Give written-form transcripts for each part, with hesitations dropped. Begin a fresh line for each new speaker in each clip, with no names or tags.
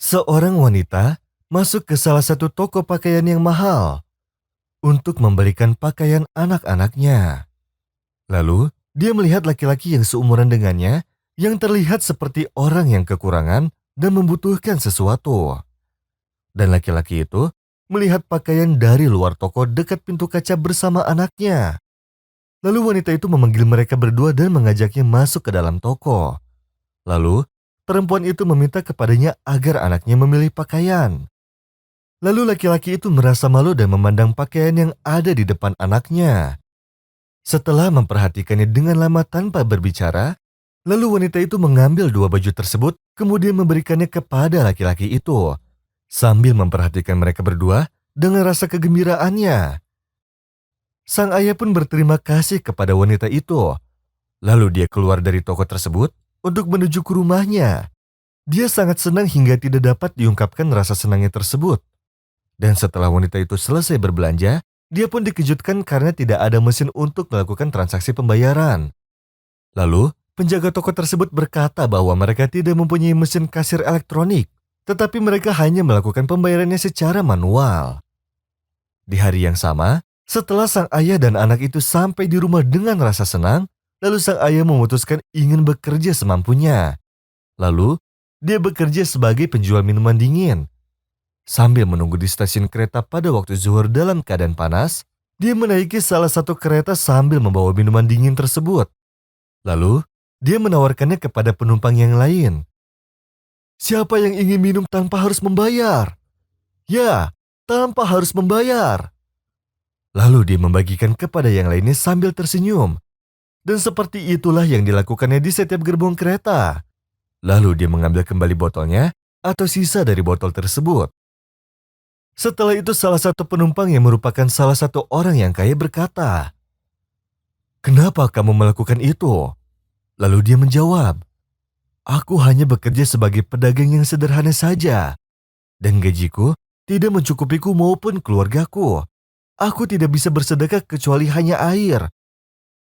Seorang wanita masuk ke salah satu toko pakaian yang mahal untuk membelikan pakaian anak-anaknya. Lalu, dia melihat laki-laki yang seumuran dengannya yang terlihat seperti orang yang kekurangan dan membutuhkan sesuatu. Dan laki-laki itu melihat pakaian dari luar toko dekat pintu kaca bersama anaknya. Lalu wanita itu memanggil mereka berdua dan mengajaknya masuk ke dalam toko. Lalu, perempuan itu meminta kepadanya agar anaknya memilih pakaian. Lalu laki-laki itu merasa malu dan memandang pakaian yang ada di depan anaknya. Setelah memperhatikannya dengan lama tanpa berbicara, lalu wanita itu mengambil dua baju tersebut kemudian memberikannya kepada laki-laki itu, sambil memperhatikan mereka berdua dengan rasa kegembiraannya. Sang ayah pun berterima kasih kepada wanita itu. Lalu dia keluar dari toko tersebut untuk menuju ke rumahnya. Dia sangat senang hingga tidak dapat diungkapkan rasa senangnya tersebut. Dan setelah wanita itu selesai berbelanja, dia pun dikejutkan karena tidak ada mesin untuk melakukan transaksi pembayaran. Lalu, penjaga toko tersebut berkata bahwa mereka tidak mempunyai mesin kasir elektronik, tetapi mereka hanya melakukan pembayarannya secara manual. Di hari yang sama, setelah sang ayah dan anak itu sampai di rumah dengan rasa senang, lalu sang ayah memutuskan ingin bekerja semampunya. Lalu, dia bekerja sebagai penjual minuman dingin. Sambil menunggu di stasiun kereta pada waktu zuhur dalam keadaan panas, dia menaiki salah satu kereta sambil membawa minuman dingin tersebut. Lalu, dia menawarkannya kepada penumpang yang lain. Siapa yang ingin minum tanpa harus membayar? Ya, tanpa harus membayar. Lalu dia membagikan kepada yang lainnya sambil tersenyum. Dan seperti itulah yang dilakukannya di setiap gerbong kereta. Lalu dia mengambil kembali botolnya atau sisa dari botol tersebut. Setelah itu salah satu penumpang yang merupakan salah satu orang yang kaya berkata, "Kenapa kamu melakukan itu?" Lalu dia menjawab, "Aku hanya bekerja sebagai pedagang yang sederhana saja, dan gajiku tidak mencukupiku maupun keluargaku. Aku tidak bisa bersedekah kecuali hanya air.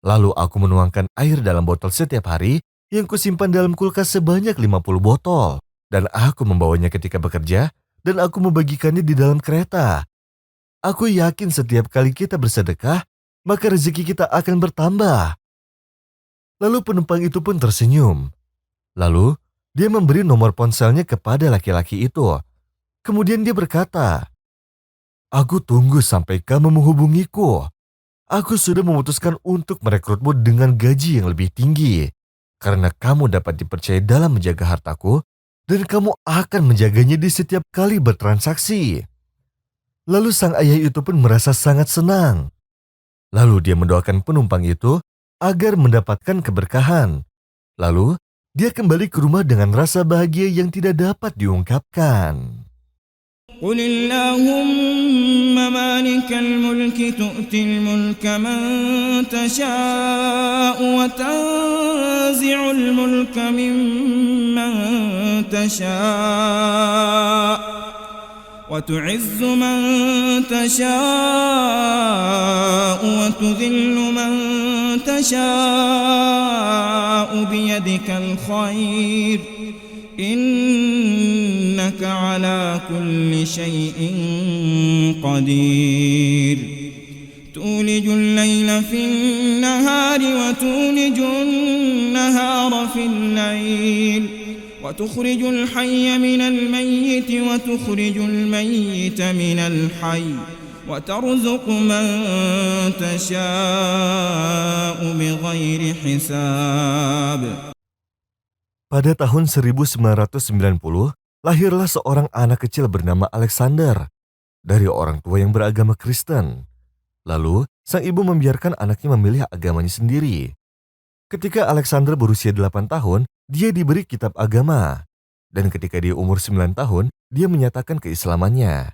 Lalu aku menuangkan air dalam botol setiap hari yang kusimpan dalam kulkas sebanyak 50 botol. Dan aku membawanya ketika bekerja dan aku membagikannya di dalam kereta. Aku yakin setiap kali kita bersedekah, maka rezeki kita akan bertambah." Lalu penumpang itu pun tersenyum. Lalu dia memberi nomor ponselnya kepada laki-laki itu. Kemudian dia berkata, "Aku tunggu sampai kamu menghubungiku. Aku sudah memutuskan untuk merekrutmu dengan gaji yang lebih tinggi, karena kamu dapat dipercaya dalam menjaga hartaku, dan kamu akan menjaganya di setiap kali bertransaksi." Lalu sang ayah itu pun merasa sangat senang. Lalu dia mendoakan penumpang itu agar mendapatkan keberkahan. Lalu dia kembali ke rumah dengan rasa bahagia yang tidak dapat diungkapkan.
قل اللهم مالك الملك تؤتي الملك من تشاء وتنزع الملك ممن تشاء وتعز من تشاء وتذل من تشاء بيدك الخير إنك على كل شيء قدير تولج الليل في النهار وتولج النهار في الليل وتخرج الحي من الميت وتخرج الميت من الحي وترزق من تشاء بغير حساب.
Pada tahun 1990, lahirlah seorang anak kecil bernama Alexander dari orang tua yang beragama Kristen. Lalu, sang ibu membiarkan anaknya memilih agamanya sendiri. Ketika Alexander berusia 8 tahun, dia diberi kitab agama. Dan ketika dia umur 9 tahun, dia menyatakan keislamannya.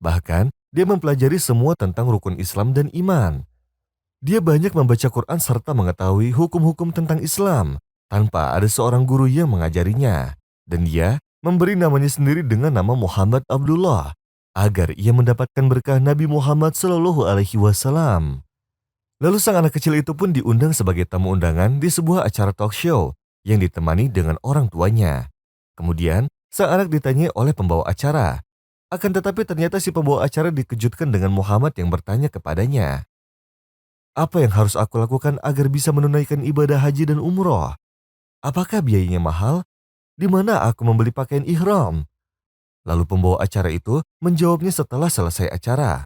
Bahkan, dia mempelajari semua tentang rukun Islam dan iman. Dia banyak membaca Quran serta mengetahui hukum-hukum tentang Islam tanpa ada seorang guru yang mengajarinya. Dan dia memberi namanya sendiri dengan nama Muhammad Abdullah agar ia mendapatkan berkah Nabi Muhammad SAW. Lalu sang anak kecil itu pun diundang sebagai tamu undangan di sebuah acara talk show yang ditemani dengan orang tuanya. Kemudian, Sang anak ditanyai oleh pembawa acara. Akan tetapi ternyata si pembawa acara dikejutkan dengan Muhammad yang bertanya kepadanya, "Apa yang harus aku lakukan agar bisa menunaikan ibadah haji dan umroh? Apakah biayanya mahal? Di mana aku membeli pakaian ihram?" Lalu pembawa acara itu menjawabnya setelah selesai acara.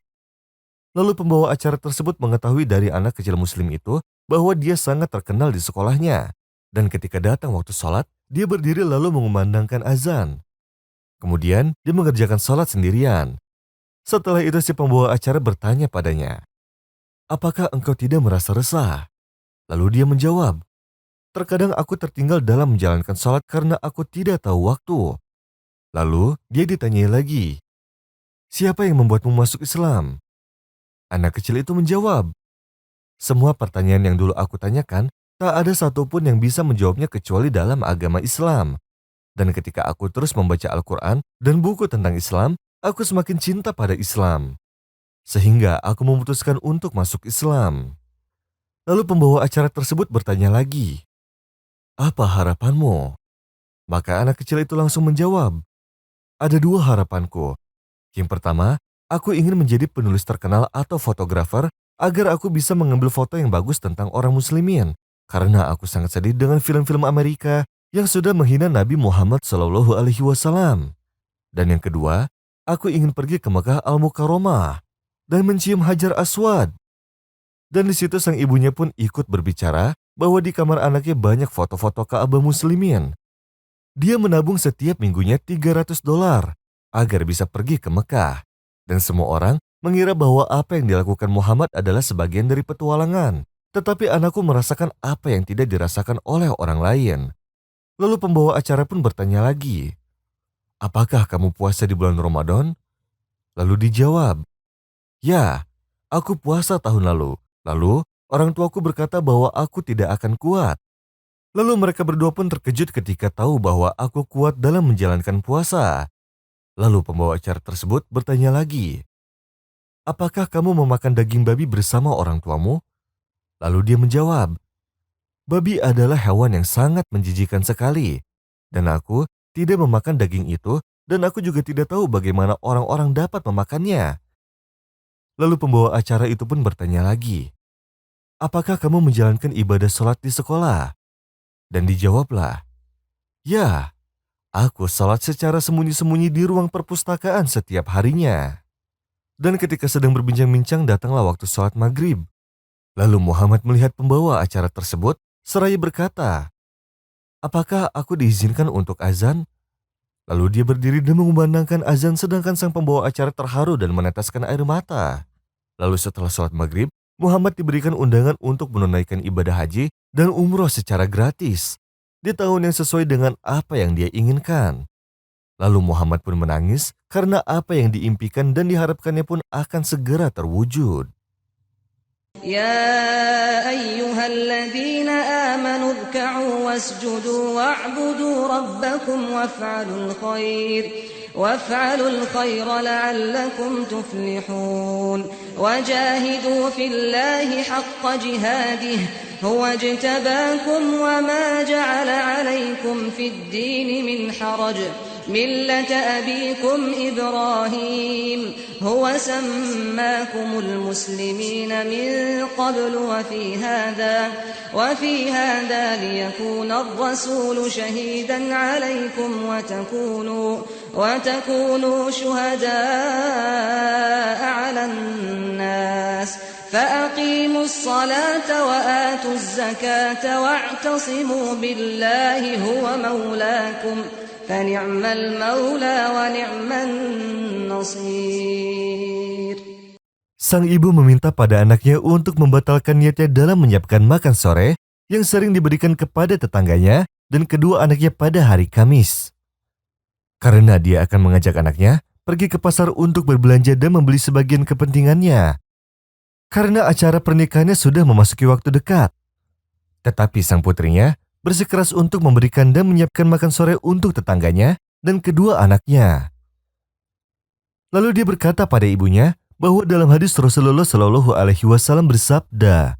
Lalu pembawa acara tersebut mengetahui dari anak kecil muslim itu bahwa dia sangat terkenal di sekolahnya. Dan ketika datang waktu sholat, dia berdiri lalu mengumandangkan azan. Kemudian dia mengerjakan sholat sendirian. Setelah itu si pembawa acara bertanya padanya, "Apakah engkau tidak merasa resah?" Lalu dia menjawab, "Terkadang aku tertinggal dalam menjalankan sholat karena aku tidak tahu waktu." Lalu dia ditanyai lagi, "Siapa yang membuatmu masuk Islam?" Anak kecil itu menjawab, "Semua pertanyaan yang dulu aku tanyakan, tak ada satupun yang bisa menjawabnya kecuali dalam agama Islam. Dan ketika aku terus membaca Al-Quran dan buku tentang Islam, aku semakin cinta pada Islam. Sehingga aku memutuskan untuk masuk Islam." Lalu pembawa acara tersebut bertanya lagi, "Apa harapanmu?" Maka anak kecil itu langsung menjawab, "Ada dua harapanku. Yang pertama, aku ingin menjadi penulis terkenal atau fotografer agar aku bisa mengambil foto yang bagus tentang orang muslimin. Karena aku sangat sedih dengan film-film Amerika yang sudah menghina Nabi Muhammad SAW. Dan yang kedua, aku ingin pergi ke Mekah Al-Mukarramah dan mencium Hajar Aswad." Dan di situ sang ibunya pun ikut berbicara bahwa di kamar anaknya banyak foto-foto Ka'bah muslimin. Dia menabung setiap minggunya $300 agar bisa pergi ke Mekah. Dan semua orang mengira bahwa apa yang dilakukan Muhammad adalah sebagian dari petualangan. Tetapi anakku merasakan apa yang tidak dirasakan oleh orang lain. Lalu pembawa acara pun bertanya lagi, "Apakah kamu puasa di bulan Ramadan?" Lalu dijawab, "Ya, aku puasa tahun lalu. Lalu orang tuaku berkata bahwa aku tidak akan kuat." Lalu mereka berdua pun terkejut ketika tahu bahwa aku kuat dalam menjalankan puasa. Lalu pembawa acara tersebut bertanya lagi, "Apakah kamu memakan daging babi bersama orang tuamu?" Lalu dia menjawab, "Babi adalah hewan yang sangat menjijikan sekali. Dan aku tidak memakan daging itu dan aku juga tidak tahu bagaimana orang-orang dapat memakannya." Lalu pembawa acara itu pun bertanya lagi, "Apakah kamu menjalankan ibadah sholat di sekolah?" Dan dijawablah, "Ya, aku sholat secara sembunyi-sembunyi di ruang perpustakaan setiap harinya." Dan ketika sedang berbincang-bincang datanglah waktu sholat maghrib. Lalu Muhammad melihat pembawa acara tersebut seraya berkata, "Apakah aku diizinkan untuk azan?" Lalu dia berdiri dan mengumandangkan azan sedangkan sang pembawa acara terharu dan meneteskan air mata. Lalu setelah sholat maghrib, Muhammad diberikan undangan untuk menunaikan ibadah haji dan umroh secara gratis di tahun yang sesuai dengan apa yang dia inginkan. Lalu Muhammad pun menangis karena apa yang diimpikan dan diharapkannya pun akan segera terwujud.
يا أيها الذين آمنوا اركعوا واسجدوا واعبدوا ربكم وافعلوا الخير لعلكم تفلحون وجاهدوا في الله حق جهاده هو اجتباكم وما جعل عليكم في الدين من حرج ملة أبيكم إبراهيم هو سماكم المسلمين من قبل وفي هذا ليكون الرسول شهيدا عليكم وتكونوا شهداء على الناس فأقيموا الصلاة وآتوا الزكاة واعتصموا بالله هو مولاكم فنعم المولى ونعم النصير.
Sang ibu meminta pada anaknya untuk membatalkan niatnya dalam menyiapkan makan sore yang sering diberikan kepada tetangganya dan kedua anaknya pada hari Kamis. Karena dia akan mengajak anaknya pergi ke pasar untuk berbelanja dan membeli sebagian kepentingannya. Karena acara pernikahannya sudah memasuki waktu dekat. Tetapi sang putrinya bersikeras untuk memberikan dan menyiapkan makan sore untuk tetangganya dan kedua anaknya. Lalu dia berkata pada ibunya bahwa dalam hadis Rasulullah Shallallahu Alaihi Wasallam bersabda,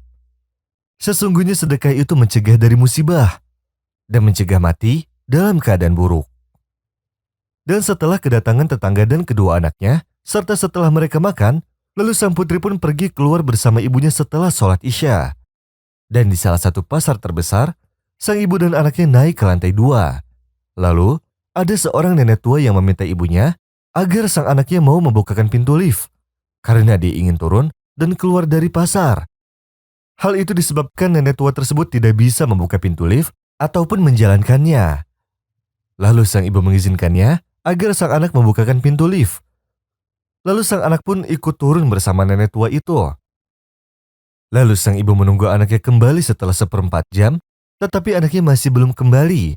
"Sesungguhnya sedekah itu mencegah dari musibah dan mencegah mati dalam keadaan buruk." Dan setelah kedatangan tetangga dan kedua anaknya, serta setelah mereka makan, lalu sang putri pun pergi keluar bersama ibunya setelah sholat Isya. Dan di salah satu pasar terbesar, sang ibu dan anaknya naik ke lantai 2. Lalu, ada seorang nenek tua yang meminta ibunya agar sang anaknya mau membukakan pintu lift, karena dia ingin turun dan keluar dari pasar. Hal itu disebabkan nenek tua tersebut tidak bisa membuka pintu lift ataupun menjalankannya. Lalu sang ibu mengizinkannya agar sang anak membukakan pintu lift. Lalu sang anak pun ikut turun bersama nenek tua itu. Lalu sang ibu menunggu anaknya kembali setelah 1/4 jam, tetapi anaknya masih belum kembali.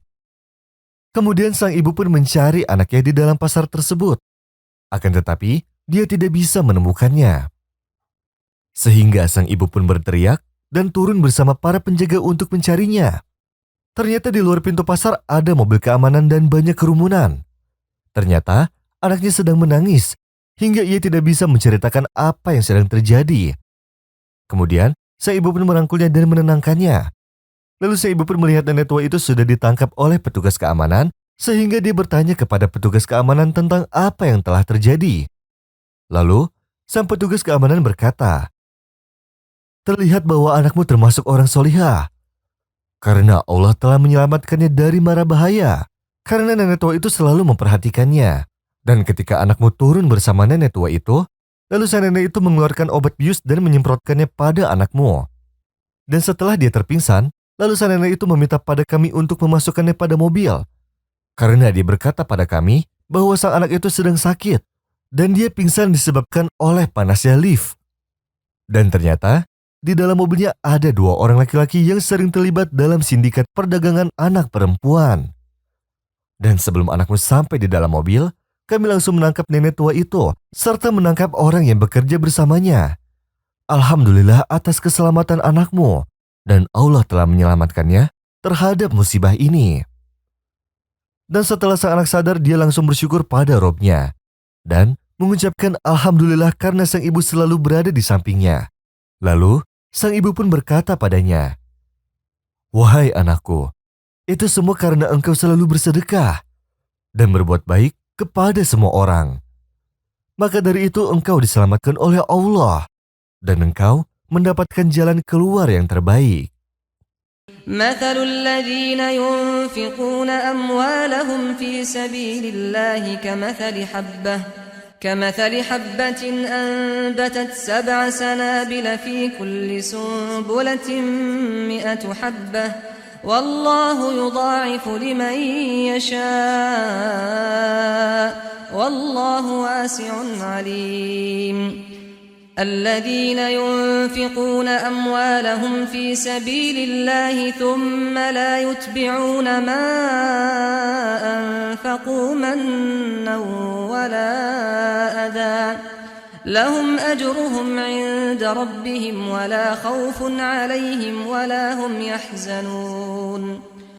Kemudian sang ibu pun mencari anaknya di dalam pasar tersebut. Akan tetapi, dia tidak bisa menemukannya. Sehingga sang ibu pun berteriak dan turun bersama para penjaga untuk mencarinya. Ternyata di luar pintu pasar ada mobil keamanan dan banyak kerumunan. Ternyata anaknya sedang menangis hingga ia tidak bisa menceritakan apa yang sedang terjadi. Kemudian sang ibu pun merangkulnya dan menenangkannya. Lalu sang ibu pun melihat nenek tua itu sudah ditangkap oleh petugas keamanan sehingga dia bertanya kepada petugas keamanan tentang apa yang telah terjadi. Lalu sang petugas keamanan berkata, "Terlihat bahwa anakmu termasuk orang solihah. Karena Allah telah menyelamatkannya dari mara bahaya. Karena nenek tua itu selalu memperhatikannya. Dan ketika anakmu turun bersama nenek tua itu, lalu sang nenek itu mengeluarkan obat bius dan menyemprotkannya pada anakmu. Dan setelah dia terpingsan, lalu sang nenek itu meminta pada kami untuk memasukkannya pada mobil. Karena dia berkata pada kami bahwa sang anak itu sedang sakit. Dan dia pingsan disebabkan oleh panasnya lift. Dan ternyata, di dalam mobilnya ada 2 orang laki-laki yang sering terlibat dalam sindikat perdagangan anak perempuan. Dan sebelum anakmu sampai di dalam mobil, kami langsung menangkap nenek tua itu, serta menangkap orang yang bekerja bersamanya. Alhamdulillah atas keselamatan anakmu, dan Allah telah menyelamatkannya terhadap musibah ini." Dan setelah sang anak sadar, dia langsung bersyukur pada Robnya, dan mengucapkan Alhamdulillah karena sang ibu selalu berada di sampingnya. Lalu, sang ibu pun berkata padanya, "Wahai anakku, itu semua karena engkau selalu bersedekah dan berbuat baik kepada semua orang. Maka dari itu engkau diselamatkan oleh Allah dan engkau mendapatkan jalan keluar yang terbaik."
مثل الذين ينفقون أموالهم في سبيل الله كمثل حبة أنبتت 7 سنابل في كل سنبلة 100 حبة والله يضاعف لمن يشاء والله واسع عليم. الذين ينفقون أموالهم في سبيل الله ثم لا يتبعون ما أنفقوا منا ولا أذى لهم أجرهم عند ربهم ولا خوف عليهم ولا هم يحزنون.